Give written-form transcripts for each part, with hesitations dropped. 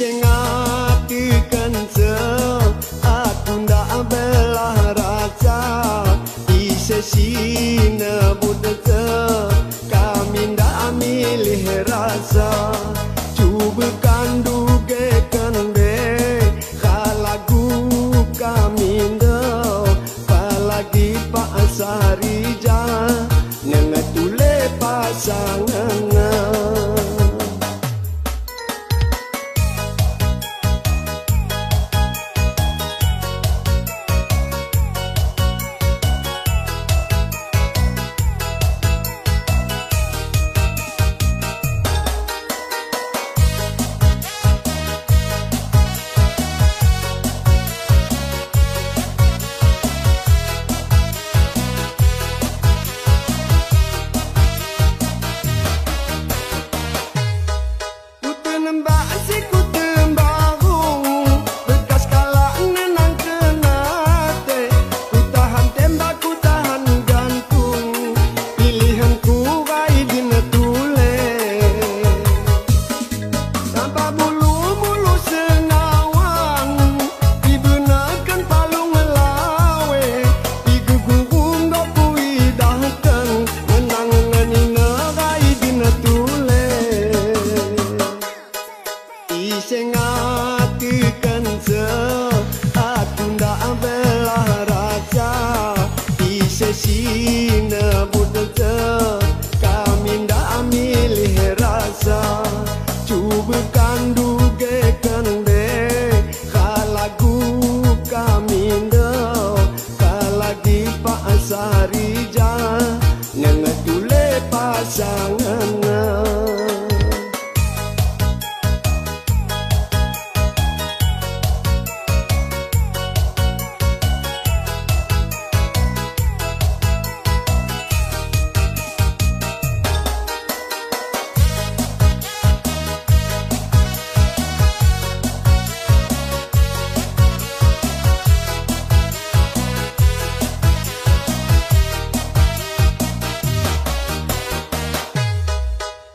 Iseng atikan se aku ndak belah rasa ise sina budete kami ndak milih rasa cubakan dugekan be khalagu kami ndak palagi pak sarija nengetule pasangan. Iseng atikan se aku ndak belah rasa ise sina budete kami ndak milih rasa cubakan dugekan be khalagu kami ndak kalagi pak sarija nengetule pasangan.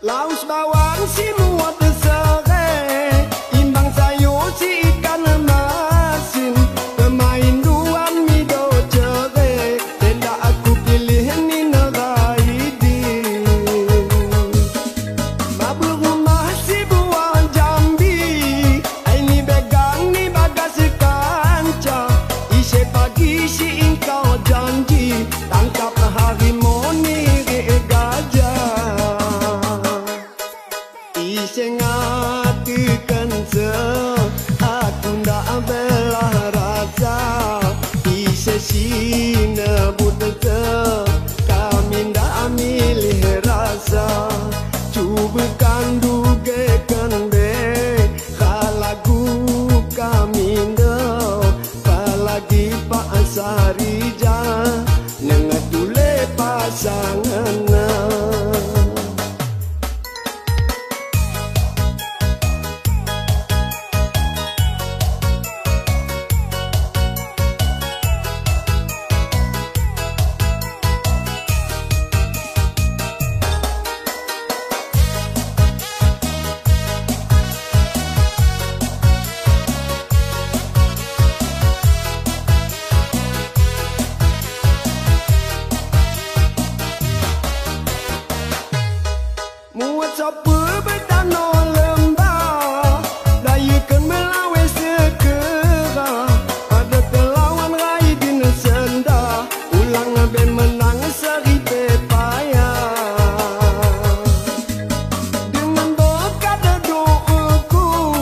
Laus bawang si muat sere imbang sayur si ikan masin pemain duan mido cere tenda aku pilih ni neraidin mabur rumah si buah jambi ini begang ni bagas kanca isi pagi si engkau janji tangkap harimau ni gajah. Iseng atikan se aku ndak belah rasa ise sina budete kami ndak milih rasa cubakan dugekan be khalagu kami ndak palagi pak sarija nengetule pasangan. Muat sopo bedano lembah dayikan melawe sekera ada kelawan rai din senda ulang ben menang seri payah dengan berkat doaku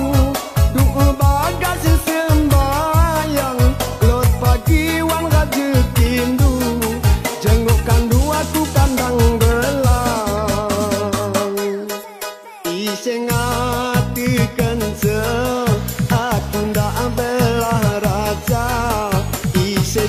doa bagas sembayang lot pagi wan raja tindu jengukkan dua tu kandang iseng atikan se aku ndak belah rasa ise